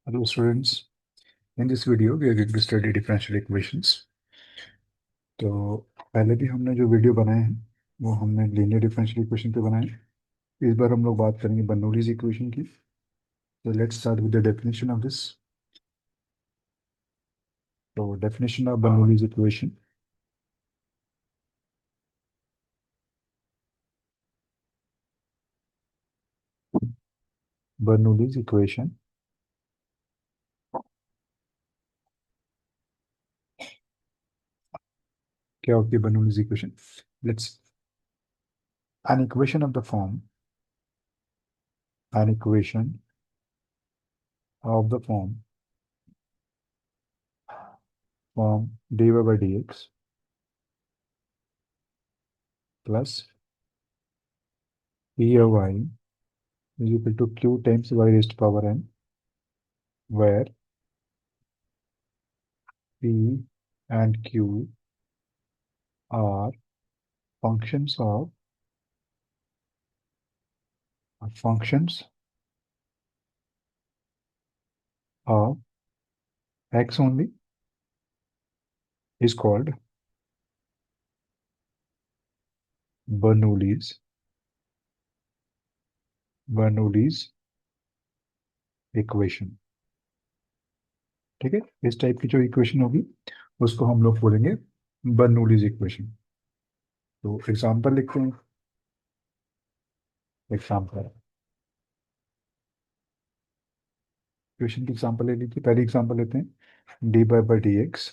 Hello students, in this video we are going to study differential equations. तो पहले भी हमने जो वीडियो बनाए हैं वो हमने लीनियर डिफरेंशियल इक्वेशन पे बनाए हैं। इस बार हम लोग बात करेंगे बर्नौलीज इक्वेशन की। तो let's start with the definition of this. तो definition of Bernoulli's equation. Bernoulli's equation क्या होती है? Bernoulli's equation, let's an equation of the form an equation of the form dy by dx plus p of y is equal to q times y raised to power n, where p and q are functions of x only, is called Bernoulli's equation. ठीक है, इस type की जो equation होगी उसको हम लोग बोलेंगे बर्नौलीज इक्वेशन। तो एग्जांपल लिखते हैं। एग्जांपल इक्वेशन की एग्जांपल ले लीजिए। पहली एग्जांपल लेते हैं, D by D X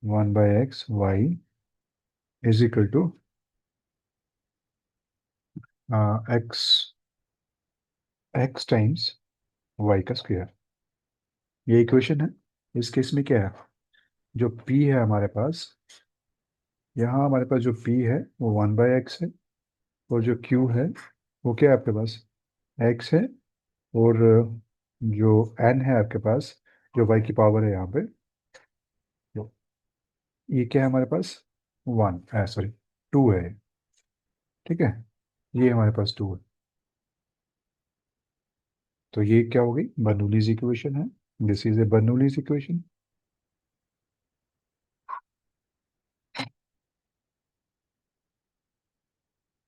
1/x y is equal to X X times Y का स्क्वायर। ये इक्वेशन है। इस केस में क्या है, जो p है हमारे पास, यहाँ हमारे पास जो p है वो 1/x है, और जो q है वो क्या है आपके पास, x है, और जो n है आपके पास, जो y की पावर है यहाँ पे, जो ये क्या है हमारे पास, 1 सॉरी 2 है। ठीक है, ये हमारे पास 2 है। तो ये क्या हो गई, बर्नौलीज इक्वेशन है। This is a Bernoulli's equation.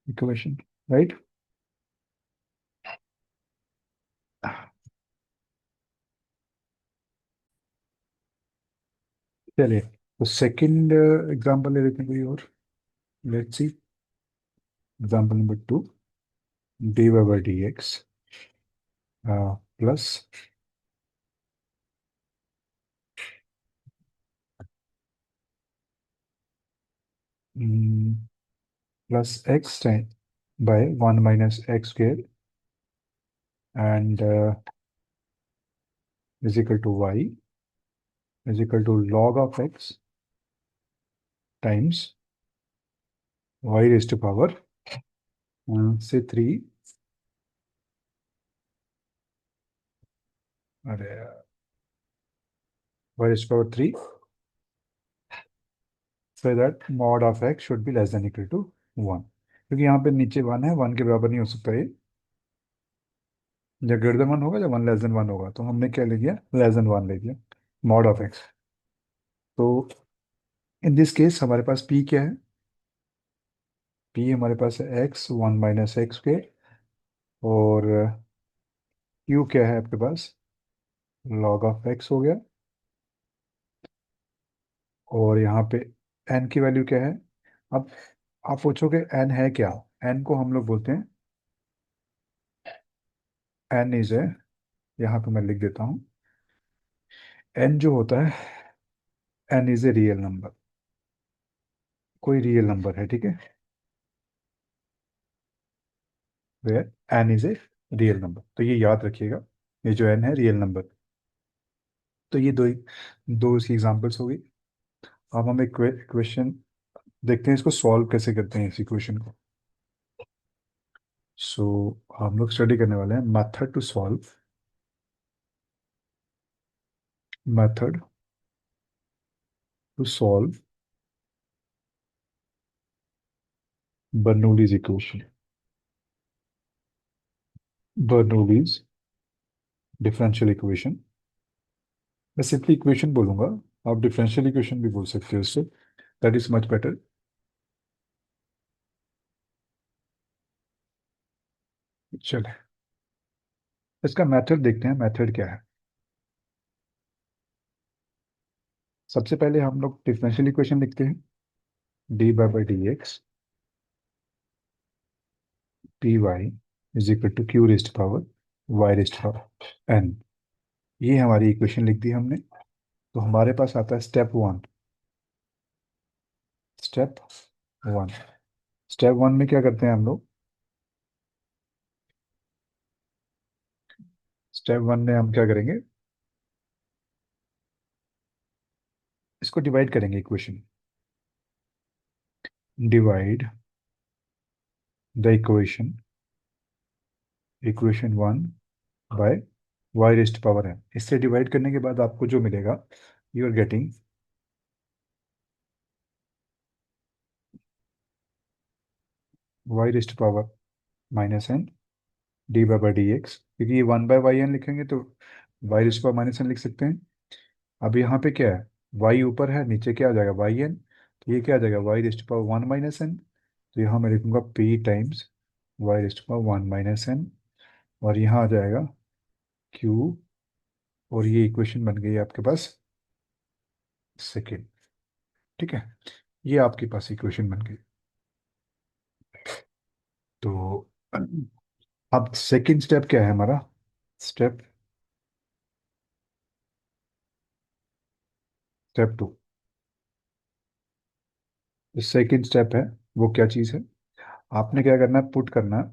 Equation, right. चलिए, तो सेकंड एग्जांपल ले लेते हैं कोई और। Let's see example number 2, dy by dx plus plus X time by 1 - x² and is equal to y is equal to log of x times y raised to power say 3, अरे y raised to power 3, so that mod of x should be less than equal to 1, क्योंकि यहाँ पे नीचे 1 है, 1 के बराबर नहीं हो सकता ये। जब ग्रेटर देन 1 होगा, जब 1 लेस देन 1 होगा, तो हमने क्या ले लिया, लेस देन 1 ले लिया, mod ऑफ x। तो इन दिस केस हमारे पास p क्या है, p हमारे पास है x 1 - x², और q क्या है आपके पास, log ऑफ x हो गया। और यहाँ पे n की वैल्यू क्या है। अब आप पूछोगे n है क्या, n को हम लोग बोलते हैं, n इज है, यहाँ पे मैं लिख देता हूँ, n जो होता है, n is a real number. कोई रियल नंबर है, ठीक है, where n is a real number, तो ये याद रखिएगा, ये जो n है रियल नंबर। तो ये दो इसकी एग्जांपल्स हो गई। अब हम एक क्वेश्चन देखते हैं, इसको सॉल्व कैसे करते हैं इस इक्वेशन को। सो हम लोग स्टडी करने वाले हैं method to solve Bernoulli's equation. Bernoulli's differential equation. मैं सिंपली इक्वेशन बोलूंगा, आप डिफरेंशियल इक्वेशन भी बोल सकते हो इससे, दैट इज मच बेटर। चले, इसका मेथड देखते हैं, मेथड क्या है। सबसे पहले हम लोग डिफरेंशियल इक्वेशन लिखते हैं, dy/dx py is equal to q raised power y raised power n। ये हमारी इक्वेशन लिख दी हमने। तो हमारे पास आता है step one. Step one, step one में क्या करते हैं हम लोग, स्टेप वन में हम क्या करेंगे, इसको डिवाइड करेंगे equation. Divide the equation, equation one by Y raised power है। इससे डिवाइड करने के बाद आपको जो मिलेगा, you are getting Y raised power minus N D by D X, क्योंकि ये वन बाय वाई एन लिखेंगे तो Y raised power minus N लिख सकते हैं। अब यहाँ पे क्या है, वाई ऊपर है, नीचे क्या आ जाएगा वाई एन, तो ये क्या आ जाएगा Y raised power one minus N. तो यहाँ मैं लिखूंगा P times Y raised power one minus N, और यहाँ आ जाएगा क्यू, और ये इक्वेशन बन गई आपके पास सेकेंड। ठीक है, ये आपके पास इक्वेशन बन गई। तो अब सेकेंड स्टेप क्या है हमारा, step step two. Second step है, वो क्या चीज़ है, आपने क्या करना है, पुट करना है,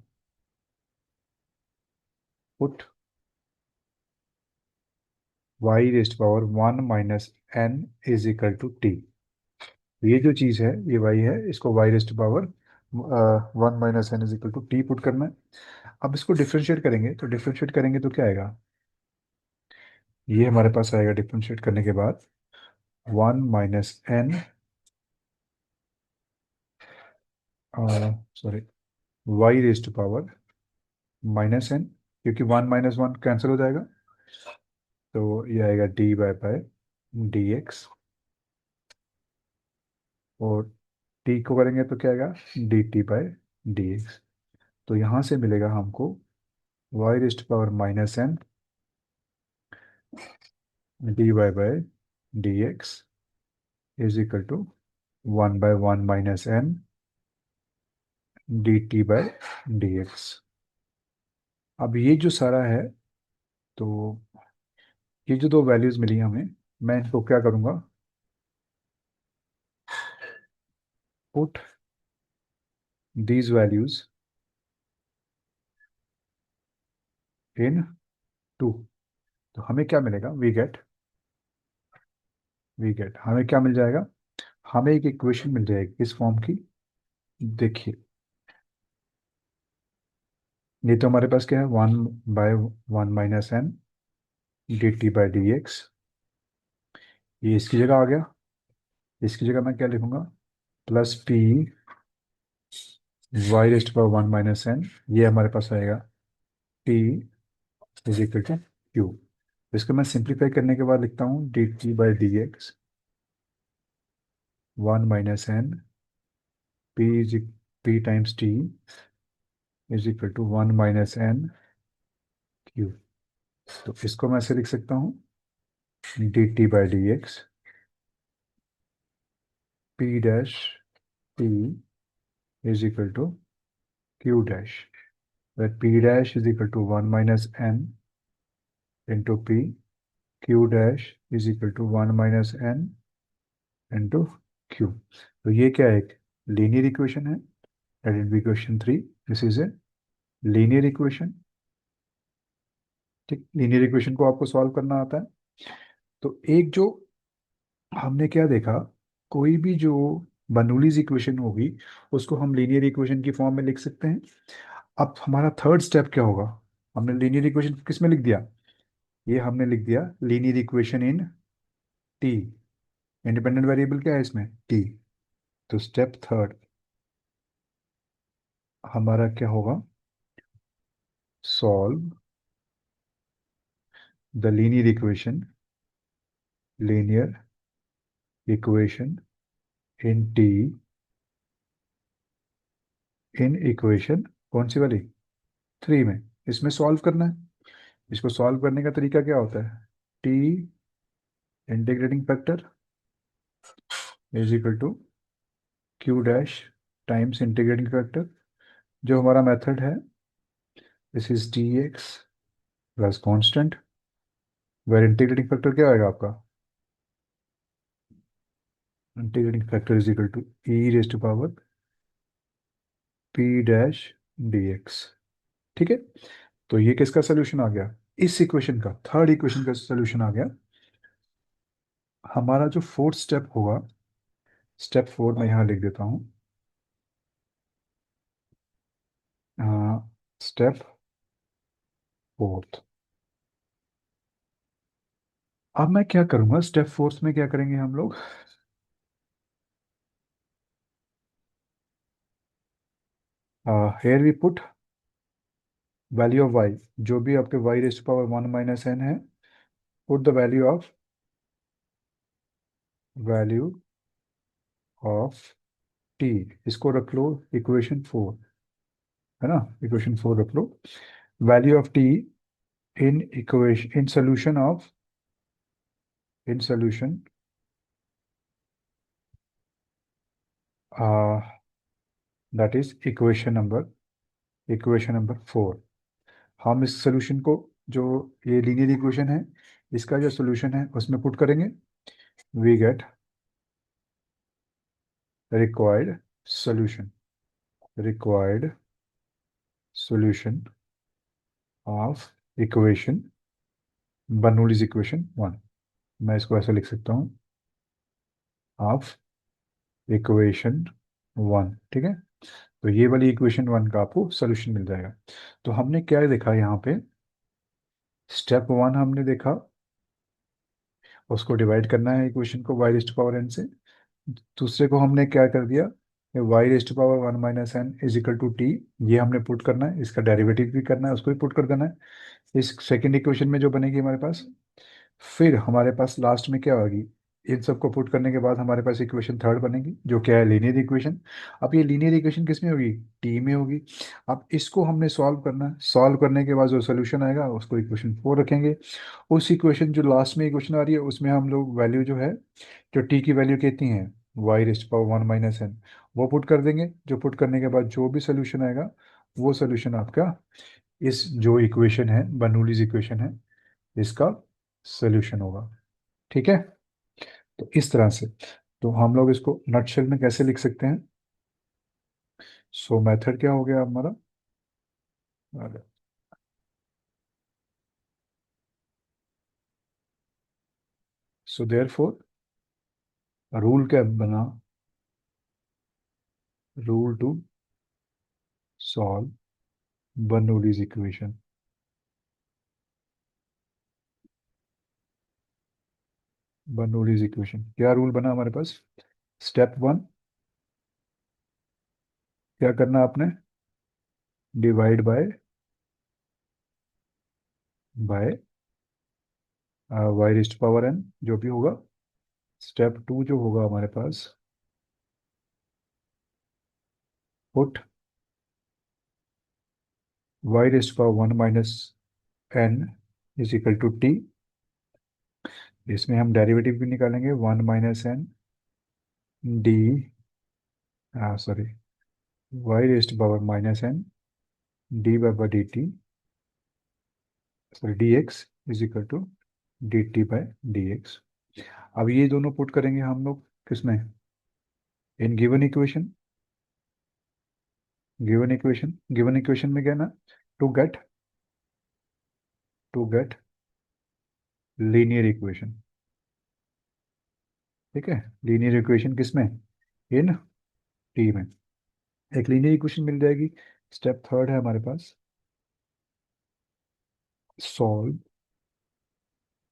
put Y raised power one minus N is equal to T. ये जो चीज़ है, ये वाई है, इसको Y raised power one minus N is equal to T put करना है। अब इसको डिफ्रेंशिएट करेंगे, तो डिफ्रेंशिएट करेंगे तो क्या आएगा, ये हमारे पास आएगा डिफ्रेंशिएट करने के बाद one minus N, sorry, Y raised power minus N, क्योंकि वन माइनस वन कैंसिल हो जाएगा, तो ये आएगा D by by D X, और टी को करेंगे तो क्या आएगा D T by D x. तो यहाँ से मिलेगा हमको Y raised power minus N D by by D x is equal to one by one minus N D T by D x. अब ये जो सारा है, तो ये जो दो वैल्यूज मिली हमें, मैं इनको क्या करूँगा, put these values into. तो हमें क्या मिलेगा, वी गेट हमें क्या मिल जाएगा, हमें एक इक्वेशन मिल जाएगी इस फॉर्म की। देखिए, ये तो हमारे पास क्या है, one by one minus N D T by D X, ये इसकी जगह आ गया। इसकी जगह मैं क्या लिखूंगा, plus P Y raised power one minus N, ये हमारे पास आएगा T is equal to Q. इसको मैं सिंप्लीफाई करने के बाद लिखता हूँ D T by D X one minus N P is P times T is equal to one minus N Q. तो इसको मैं ऐसे लिख सकता हूँ D T by D X P dash T is equal to Q dash, where p dash is equal to 1 minus n into p, q dash is equal to 1 minus n into q। तो ये क्या है, एक linear equation है, that is equation three. This is a linear equation. ठीक, linear equation को आपको solve करना आता है। तो एक जो हमने क्या देखा, कोई भी जो बर्नौलीज इक्वेशन होगी, उसको हम लीनियर इक्वेशन की फॉर्म में लिख सकते हैं। अब हमारा थर्ड स्टेप क्या होगा, हमने लीनियर इक्वेशन किस में लिख दिया, ये हमने लिख दिया linear equation in T. Independent variable क्या है इसमें, टी। तो स्टेप थर्ड हमारा क्या होगा, solve the linear equation in T in equation कौन सी वाली, 3 में। इसमें सॉल्व करना है। इसको सॉल्व करने का तरीका क्या होता है, T integrating factor is equal to Q dash times integrating factor. जो हमारा मेथड है, this is T X plus constant, where integrating factor क्या आएगा आपका, integrating factor is equal to E raise to power P dash D X. ठीक है। तो ये किसका सोल्यूशन आ गया, इस इक्वेशन का, थर्ड इक्वेशन का सोल्यूशन आ गया। हमारा जो फोर्थ स्टेप होगा, स्टेप 4 मैं यहाँ लिख देता हूँ। Step fourth. अब मैं क्या करूंगा, स्टेप फोर्थ में क्या करेंगे हम लोग, here we put value of Y, जो भी आपके Y raise to power 1 - n है, put the value of T, इसको रख लो इक्वेशन 4, है ना, इक्वेशन 4 रख लो। Value of T in equation, in solution that is equation number 4। हम इस सोल्यूशन को, जो ये लीनियर इक्वेशन है, इसका जो सोल्यूशन है उसमें पुट करेंगे, we get required solution, required solution of equation, Bernoulli's equation 1। मैं इसको ऐसे लिख सकता हूँ, ऑफ इक्वेशन 1। ठीक है। तो ये वाली इक्वेशन 1 का आपको सोल्यूशन मिल जाएगा। तो हमने क्या देखा यहाँ पे, स्टेप 1 हमने देखा, उसको डिवाइड करना है इक्वेशन को y raise to power n से। दूसरे को हमने क्या कर दिया, y raise to power 1 - n is equal to T, ये हमने पुट करना है, इसका डेरिवेटिव भी करना है, उसको भी पुट कर देना है इस सेकंड इक्वेशन में जो बनेगी हमारे पास। फिर हमारे पास लास्ट में क्या होगी, इन सबको पुट करने के बाद हमारे पास इक्वेशन थर्ड बनेगी, जो क्या है, लीनियर इक्वेशन। अब ये लीनियर इक्वेशन किस में होगी, टी में होगी। अब इसको हमने सॉल्व करना है, सॉल्व करने के बाद जो सोल्यूशन आएगा उसको इक्वेशन 4 रखेंगे। उस इक्वेशन जो लास्ट में इक्वेशन आ रही है उसमें हम लोग वैल्यू जो है, जो टी की वैल्यू कितनी है, वाई रेस्ट पावर 1 - n, वो पुट कर देंगे। जो पुट करने के बाद जो भी सोल्यूशन आएगा, वो सोल्यूशन आपका इस जो इक्वेशन है, बर्नौलीज इक्वेशन है, इसका सोल्यूशन होगा। ठीक है। तो इस तरह से, तो हम लोग इसको नटशेल में कैसे लिख सकते हैं। सो मेथड क्या हो गया हमारा, सो देयरफॉर रूल क्या बना, rule to solve Bernoulli's equation. Bernoulli's equation क्या रूल बना हमारे पास, स्टेप 1 क्या करना आपने, divide by Y raise to power n, जो भी होगा। स्टेप 2 जो होगा हमारे पास, put Y raise to power 1 - n is equal to T. इसमें हम डेरिवेटिव भी निकालेंगे, 1 - n D, sorry, Y raise to power -n D by D T, sorry D x is equal to d T by D x. अब ये दोनों put करेंगे हम लोग किसमें, इन गिवन इक्वेशन में क्या ना, to get to get linear equation. ठीक है। लीनियर इक्वेशन किसमें, इन टी में। एक लीनियर इक्वेशन मिल जाएगी। स्टेप थर्ड है हमारे पास, सॉल्व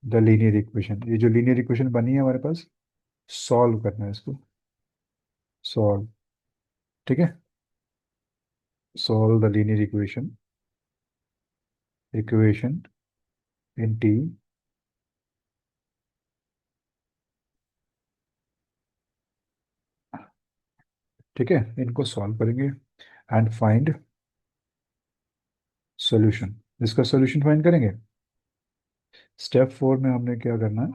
द लीनियर इक्वेशन। ये जो लीनियर इक्वेशन बनी है हमारे पास, सॉल्व करना है इसको, सॉल्व। ठीक है। Solve the linear equation in T ठीक है, इनको सॉल्व करेंगे एंड फाइंड सॉल्यूशन। इसका सॉल्यूशन फाइंड करेंगे। स्टेप 4 में हमने क्या करना है,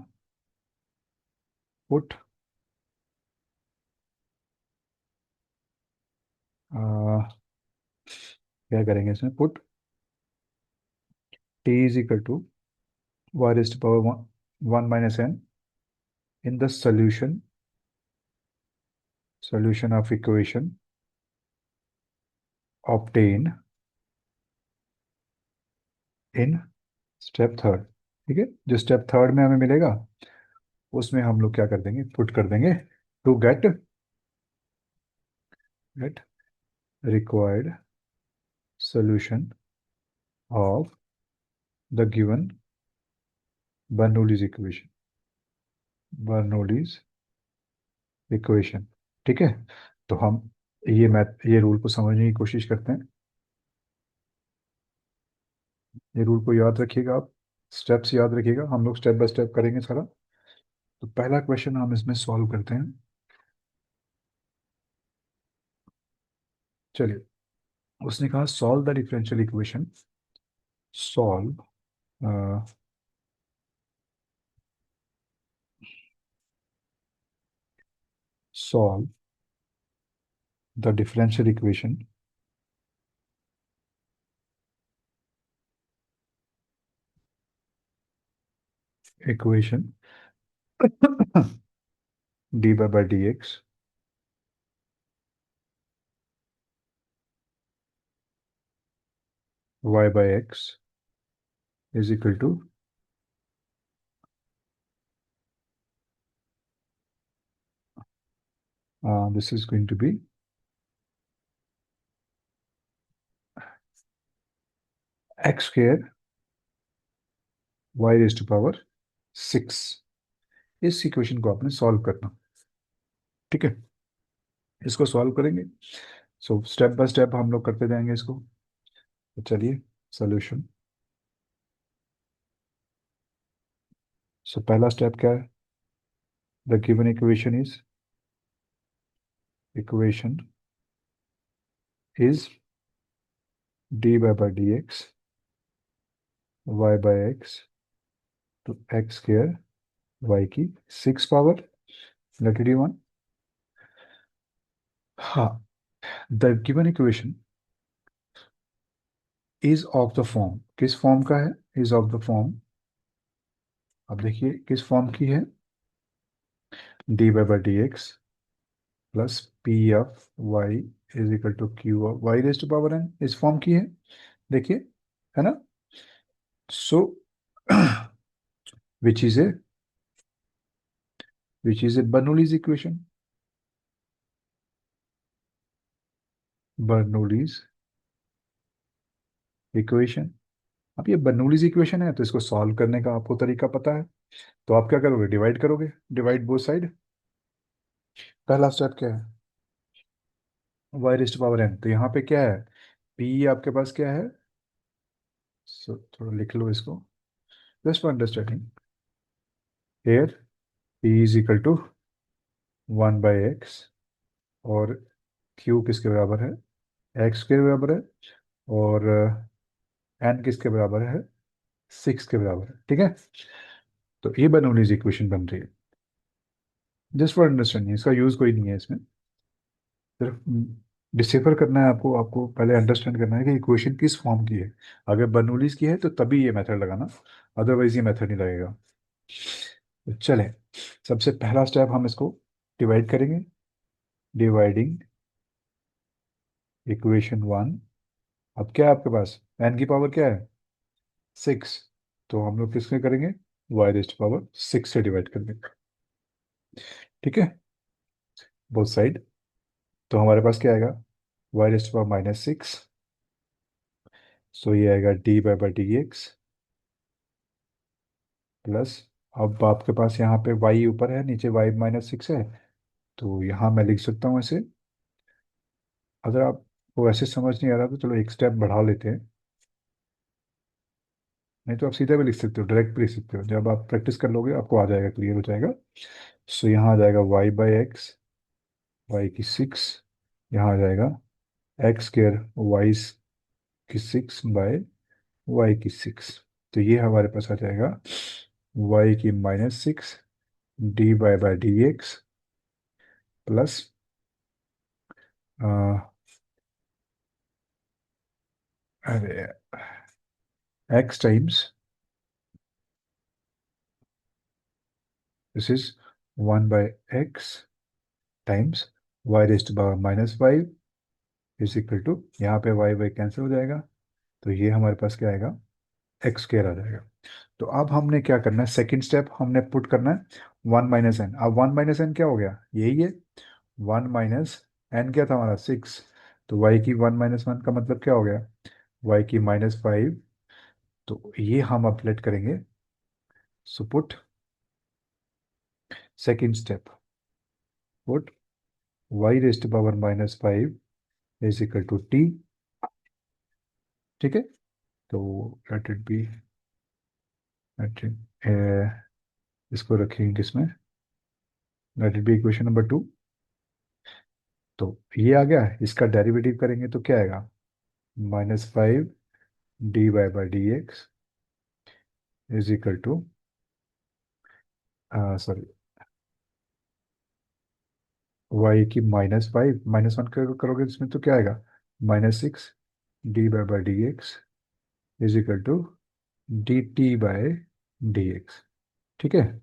पुट क्या करेंगे इसमें, put t is equal to y raise to power 1 - n in the solution of equation obtained in step third. ठीक है, जो स्टेप थर्ड में हमें मिलेगा उसमें हम लोग क्या कर देंगे, पुट कर देंगे to get required solution of the given Bernoulli's equation। Bernoulli's equation। ठीक है, तो हम ये रूल को समझने की कोशिश करते हैं। ये रूल को याद रखिएगा आप, स्टेप्स याद रखिएगा, हम लोग स्टेप बाय स्टेप करेंगे सारा। तो पहला क्वेश्चन हम इसमें सॉल्व करते हैं। चलिए, उसने कहा solve the differential equation, solve solve the differential equation dy by dx y by x is equal to this is going to be x square y raised to power 6। इस equation को आपने solve करना। ठीक है, इसको solve करेंगे। So step by step हम लोग करते जाएंगे इसको। तो चलिए, सॉल्यूशन। सो पहला स्टेप क्या है, the given equation is dy by dx y by x to x square y की 6 पावर नेगेटिव 1। हाँ, the given equation is of the form, किस फॉर्म का है, इज ऑफ द फॉर्म। अब देखिए किस फॉर्म की है, dy by dx plus P F Y is equal to Q of Y raise to power N, इस फॉर्म की है। देखिए, है ना। So which is a Bernoulli's equation, Bernoulli's equation. अब ये बर्नौलीज इक्वेशन है तो इसको सॉल्व करने का आपको तरीका पता है। तो आप क्या करोगे, डिवाइड करोगे, डिवाइड बोथ साइड। पहला स्टेप क्या है, y raise to power n. तो यहाँ पे क्या है, पी आपके पास क्या है, थोड़ा लिख लो इसको just for understanding. Here p is equal to 1/x और क्यू किसके बराबर है, एक्स के बराबर है, और एन किसके बराबर है, 6 के बराबर है। ठीक है, तो ये बर्नौलीज इक्वेशन बन रही है। जस्ट फॉर अंडरस्टैंडिंग, इसका यूज कोई नहीं है इसमें, सिर्फ डिसिफर करना है आपको। आपको पहले अंडरस्टैंड करना है कि इक्वेशन किस फॉर्म की है। अगर बर्नौलीज की है तो तभी ये मेथड लगाना, अदरवाइज ये मेथड नहीं लगेगा। तो चले, सबसे पहला स्टेप हम इसको डिवाइड करेंगे। Dividing equation 1। अब क्या है आपके पास, एन की पावर क्या है, 6। तो हम लोग किसमें करेंगे, वाई रेस्ट पावर 6 से डिवाइड कर देंगे। ठीक है, बोथ साइड। तो हमारे पास क्या आएगा, वाई रेस्ट पावर -6। सो ये आएगा dy/dx प्लस, अब आपके पास यहाँ पे y ऊपर है, नीचे y -6 है। तो यहाँ मैं लिख सकता हूँ ऐसे। अगर आपको ऐसे समझ नहीं आ रहा तो चलो एक स्टेप बढ़ा लेते हैं। नहीं तो आप सीधा भी लिख सकते हो, डायरेक्ट भी लिख सकते हो, जब आप प्रैक्टिस कर लोगे आपको आ जाएगा, क्लियर हो जाएगा। सो यहाँ आ जाएगा y/x, y की 6 यहाँ आ जाएगा एक्स स्क्र वाई की 6/y की 6। तो ये हमारे पास आ जाएगा y की -6 dy/dx प्लस अरे x times this is 1/x times y⁻⁻5 is equal to, यहाँ पे y कैंसिल हो जाएगा, तो ये हमारे पास क्या आएगा, x² आ जाएगा। तो अब हमने क्या करना है, सेकंड स्टेप हमने पुट करना है 1 - n। अब 1 - n क्या हो गया, यही है। 1 - n क्या था हमारा, 6। तो y की 1 - 1 का मतलब क्या हो गया, y की -5। तो ये हम अपडेट करेंगे। So put second step, put y⁻⁻5 is equal to t। ठीक है, तो let it be, let it, इसको रखेंगे किसमें, let it be equation number 2। तो ये आ गया, इसका डेरिवेटिव करेंगे तो क्या आएगा, -5 dy/dx is equal to, sorry, y की -5 -1 करोगे इसमें तो क्या आएगा, -6 dy/dx is equal to dt/dx। ठीक है,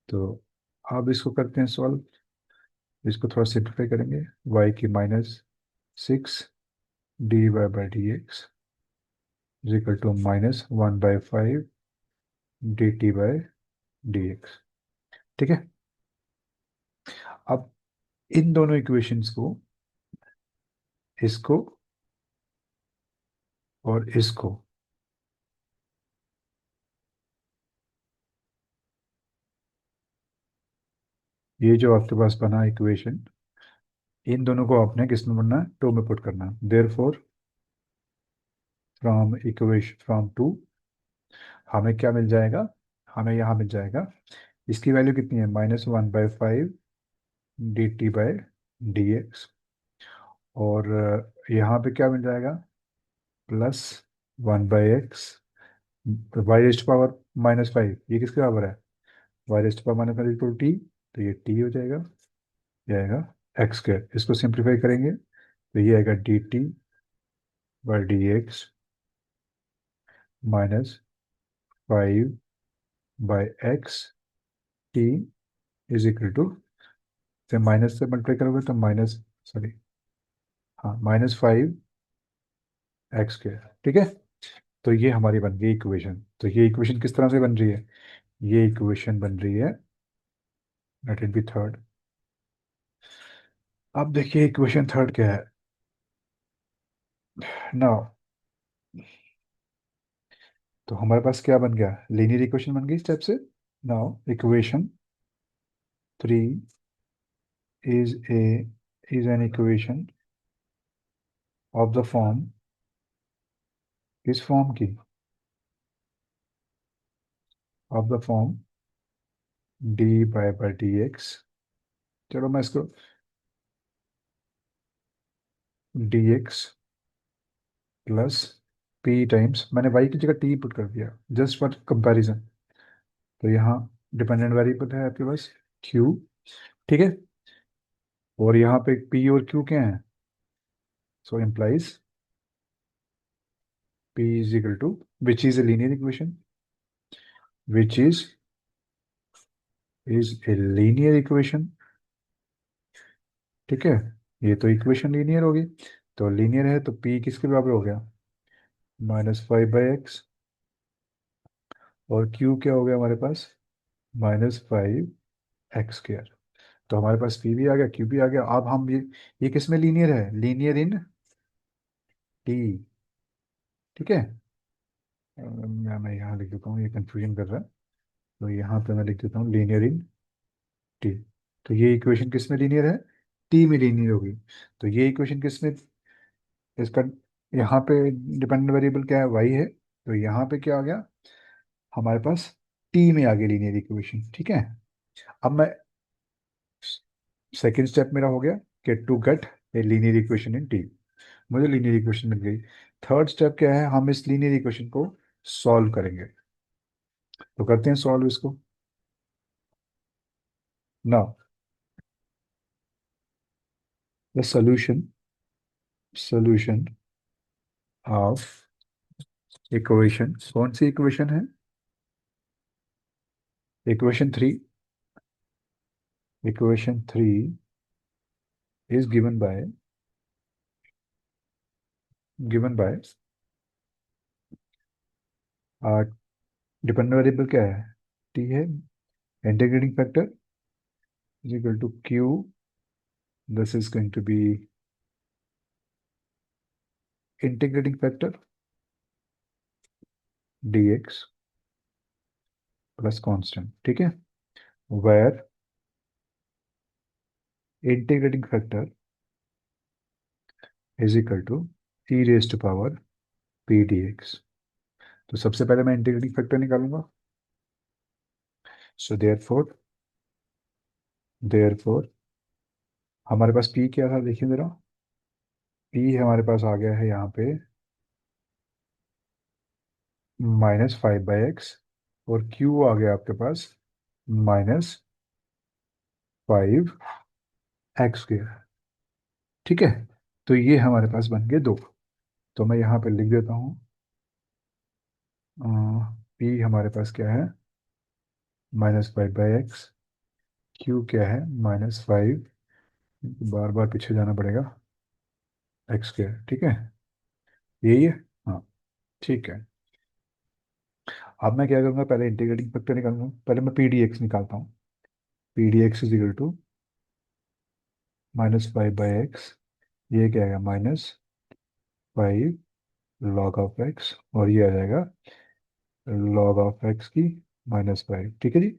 तो अब इसको करते हैं सॉल्व। इसको थोड़ा सिंप्लीफाई करेंगे, y की -6 dy/dx is equal to -1/5 dt/dx। ठीक है, अब इन दोनों इक्वेशंस को, इसको और इसको, ये जो आपके पास बना इक्वेशन, इन दोनों को आपने किस में बनना है, टू में पुट करना है। Therefore from equation from two हमें क्या मिल जाएगा, हमें यहाँ मिल जाएगा, इसकी वैल्यू कितनी है, -1/5 dt/dx। और यहाँ पे क्या मिल जाएगा, +1/x y⁻⁻5, ये किसके बराबर है, y⁻⁻5 इक्वल टी। तो ये टी हो जाएगा, ये आएगा x²। इसको सिंप्लीफाई करेंगे तो ये आएगा dt/dx -5/x t is equal to, से माइनस से मल्टीप्लाई करोगे तो माइनस, सॉरी, हाँ, -5x²। ठीक है, तो ये हमारी बन गई इक्वेशन। तो ये इक्वेशन किस तरह से बन रही है, ये इक्वेशन बन रही है, लेट इट बी थर्ड। अब देखिए इक्वेशन थर्ड क्या है नाउ। तो हमारे पास क्या बन गया, लीनियर इक्वेशन बन गई स्टेप से। Now equation 3 is a is an equation of the form, किस फॉर्म की, ऑफ द फॉर्म dy/dx। चलो मैं इसको dx प्लस p टाइम्स, मैंने y की जगह t पुट कर दिया जस्ट फॉर कंपैरिजन। तो यहाँ डिपेंडेंट वेरिएबल है आपके पास q। ठीक है, और यहाँ पे p और q क्या है, so implies p is equal to, which is a linear equation, which is a linear equation. ठीक है, ये तो इक्वेशन लीनियर होगी, तो लीनियर है तो p किसके बराबर हो गया, -5/x, और q क्या हो गया हमारे पास, -5x²। तो हमारे पास p भी आ गया, q भी आ गया। अब हम ये किस में लीनियर है, लीनियर इन t। ठीक है, मैं यहाँ लिख देता हूँ, ये कंफ्यूजन कर रहा है, तो यहाँ पे मैं लिख देता हूँ लीनियर इन t। तो ये इक्वेशन किस में लीनियर है, t में लीनियर होगी। तो ये इक्वेशन किस में, इसका यहाँ पे डिपेंडेंट वेरिएबल क्या है, y है, तो यहाँ पे क्या आ गया हमारे पास, t में आ गई लीनियर इक्वेशन। ठीक है, अब मैं, सेकेंड स्टेप मेरा हो गया कि to get a linear equation in t. मुझे लीनियर इक्वेशन मिल गई। थर्ड स्टेप क्या है, हम इस लीनियर इक्वेशन को सॉल्व करेंगे। तो करते हैं सॉल्व इसको। Now the solution of equation, कौन सी इक्वेशन है? Equation three. Equation three is given by dependent variable क्या है? टी है। Integrating factor is equal to q, this is going to be integrating factor dx plus constant, ठीक है। Where integrating factor is equal to E raise to power p d x. तो सबसे पहले मैं integrating factor निकालूंगा। So therefore हमारे पास p क्या था, देखिए जरा। p हमारे पास आ गया है यहाँ पे -5/x, और q आ गया आपके पास -5x²। ठीक है। तो ये हमारे पास बन गए दो। तो मैं यहाँ पे लिख देता हूँ, p हमारे पास क्या है, -5/x। q क्या है, -5, बार बार पीछे जाना पड़ेगा, x²। ठीक है, यही है। हाँ, ठीक है। अब मैं क्या करूँगा, पहले इंटीग्रेटिंग फैक्टर निकालूंगा। पहले मैं पी डी एक्स निकालता हूँ। P d x is equal to -5/x, ये क्या आएगा, -5 log ऑफ x, और ये आ जाएगा log ऑफ x की -5। ठीक है जी।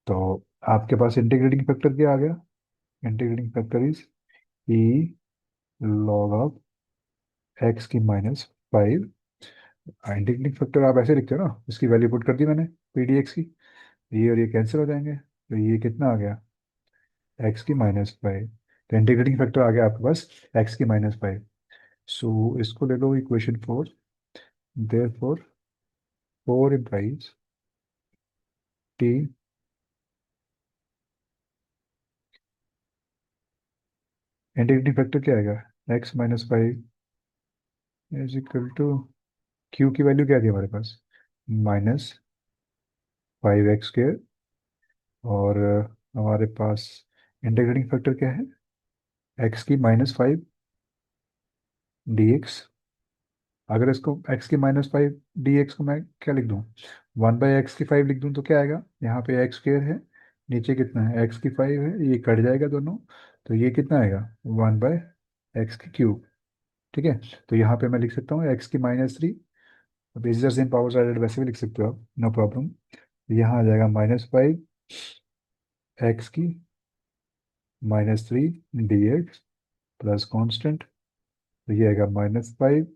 तो आपके पास इंटीग्रेटिंग फैक्टर क्या आ गया? Integrating factor is E log of x की -5। इंटीग्रेटिंग फैक्टर आप ऐसे लिखते हो ना, इसकी वैल्यू पुट कर दी मैंने पी डी एक्स की, ये और ये कैंसिल हो जाएंगे, तो ये कितना आ गया, एक्स की -5। तो इंटीग्रेटिंग फैक्टर आ गया आपके पास एक्स की -5। सो इसको ले लो equation four. Therefore implies T, integrating factor क्या आएगा, X -5 is equal to Q की वैल्यू क्या थी हमारे पास, -5x²। और हमारे पास इंटीग्रेटिंग फैक्टर क्या है, एक्स की -5 dx। अगर इसको x की -5 dx को मैं क्या लिख दूं, 1/x की 5 लिख दूं, तो क्या आएगा, यहाँ पे x² है, नीचे कितना है, x की 5 है, ये कट जाएगा दोनों, तो ये कितना आएगा, 1/x³ ठीक है। तो यहाँ पे मैं लिख सकता हूँ x की -3। अब इज सेम पावर साइड वैसे भी लिख सकते हो आप, नो प्रॉब्लम। यहाँ आ जाएगा -5 x की -3 dx प्लस कॉन्स्टेंट। तो ये आएगा -5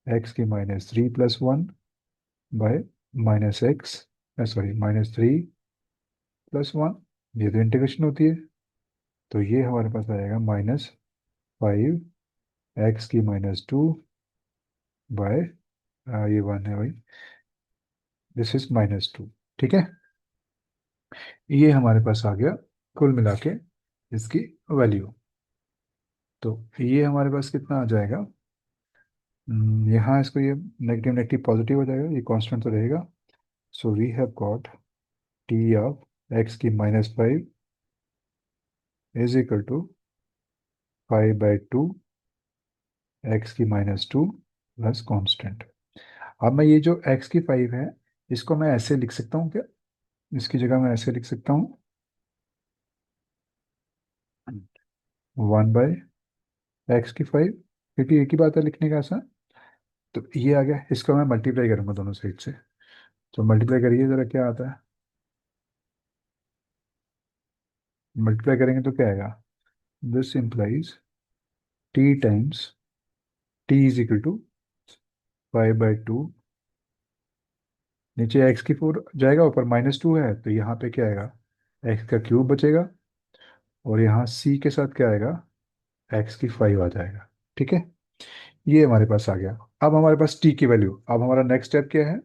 x की -3 + 1 बाय -x, सॉरी -3 + 1। ये तो इंटीग्रेशन होती है। तो ये हमारे पास आएगा -5 x की -2 बाय, ये 1 है भाई, दिस इज -2। ठीक है, ये हमारे पास आ गया कुल मिला के इसकी वैल्यू। तो ये हमारे पास कितना आ जाएगा, यहाँ इसको ये नेगेटिव नेगेटिव पॉजिटिव हो जाएगा, ये कांस्टेंट तो रहेगा। So we have got t of x की -5 इज इक्वल टू 5/2 x की -2 प्लस कॉन्स्टेंट। अब मैं ये जो x की 5 है, इसको मैं ऐसे लिख सकता हूँ क्या, इसकी जगह मैं ऐसे लिख सकता हूँ, 1/x की 5, क्योंकि एक ही बात है लिखने का आसान। तो ये आ गया, इसको मैं मल्टीप्लाई करूंगा दोनों साइड से। तो मल्टीप्लाई करिए जरा, क्या आता है, मल्टीप्लाई करेंगे तो क्या आएगा, this implies t times T is equal to 5/2, नीचे x की 4 जाएगा, ऊपर -2 है, तो यहाँ पे क्या आएगा, x का क्यूब बचेगा, और यहाँ सी के साथ क्या आएगा, एक्स की 5 आ जाएगा। ठीक है, ये हमारे पास आ गया। अब हमारे पास टी की वैल्यू, अब हमारा नेक्स्ट स्टेप क्या है,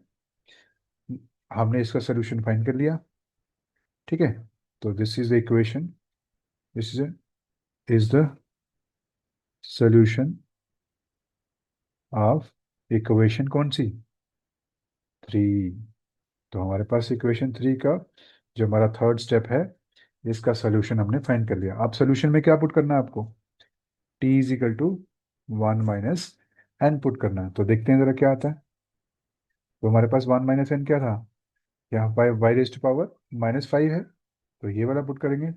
हमने इसका सोल्यूशन फाइंड कर लिया। ठीक है, तो this is the equation, this is the solution of equation कौन सी, 3। तो हमारे पास इक्वेशन 3 का जो हमारा थर्ड स्टेप है, इसका सोल्यूशन हमने फाइंड कर लिया। अब सोल्यूशन में क्या पुट करना है आपको, t is equal to 1 - n put करना है। तो देखते हैं जरा क्या आता है। तो हमारे पास 1 - n क्या था, यहाँ पर वाई रेस्ट पावर -5 है, तो ये वाला पुट करेंगे,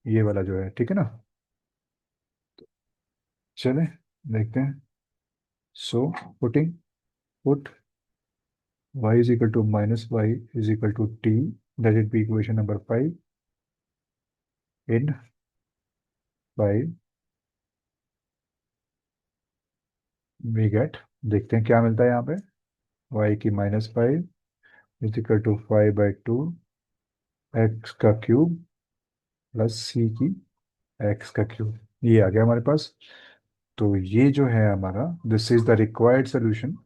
ये वाला जो है, ठीक है ना। चले देखते हैं। So putting, put y is equal to -y is equal to t, that it be equation number 5 in 5 we get, देखते हैं क्या मिलता है यहाँ पे, y की -5 इज इक्वल टू 5/2 एक्स का क्यूब प्लस सी की एक्स का क्यूब, ये आ गया हमारे पास। तो ये जो है हमारा, this is the required solution.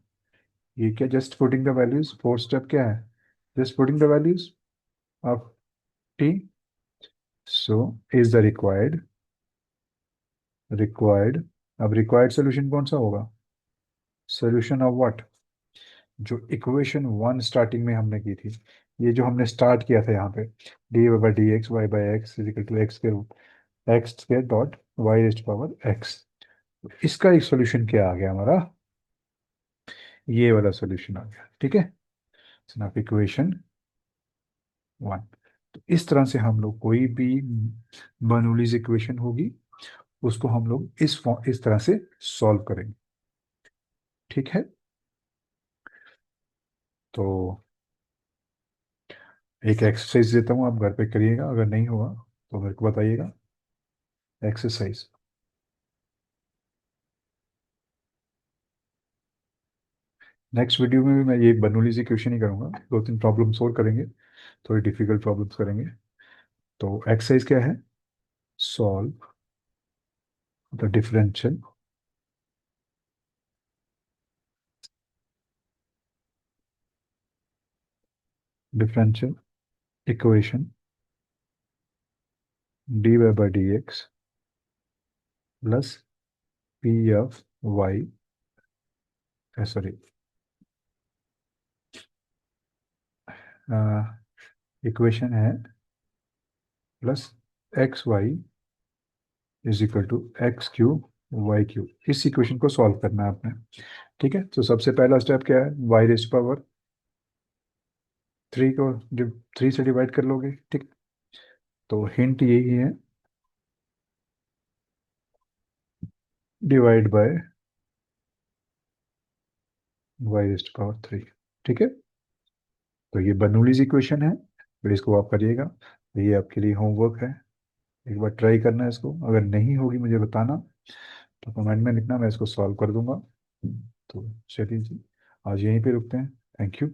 ये क्या, just putting the values, fourth step क्या है, just putting the values of T. So is the required, अब रिक्वायर्ड सोल्यूशन कौन सा होगा, सोल्यूशन ऑफ व्हाट, जो इक्वेशन 1 स्टार्टिंग में हमने की थी, ये जो हमने स्टार्ट किया था यहाँ पे, dy/dx y/x is equal to X के dot Y raised power X, इसका एक सोल्यूशन क्या आ गया हमारा, ये वाला सोल्यूशन आ गया। ठीक है, ऑफ इक्वेशन 1। तो इस तरह से हम लोग कोई भी बर्नौलीज इक्वेशन होगी, उसको हम लोग इस तरह से सॉल्व करेंगे। ठीक है, तो एक एक्सरसाइज देता हूँ, आप घर पे करिएगा, अगर नहीं होगा तो मेरे को बताइएगा। एक्सरसाइज, नेक्स्ट वीडियो में भी मैं ये बर्नौलीज इक्वेशन ही करूंगा, 2-3 प्रॉब्लम्स और करेंगे, थोड़ी डिफिकल्ट प्रॉब्लम्स करेंगे। तो एक्सरसाइज क्या है, solve the differential equation dy/dx plus P of Y, sorry, equation है plus XY is equal to x³ y³, इस इक्वेशन को सॉल्व करना है आपने। ठीक है, तो सबसे पहला स्टेप क्या है, y रेस्ट पावर 3 को 3 से डिवाइड कर लोगे। ठीक, तो हिंट यही है, divide by y raised power 3। ठीक है, तो ये बर्नौलीज इक्वेशन है, फिर इसको आप करिएगा, तो ये आपके लिए होमवर्क है, एक बार ट्राई करना है इसको, अगर नहीं होगी मुझे बताना, तो कमेंट में लिखना, मैं इसको सॉल्व कर दूंगा। तो चलिए जी, आज यहीं पे रुकते हैं, थैंक यू।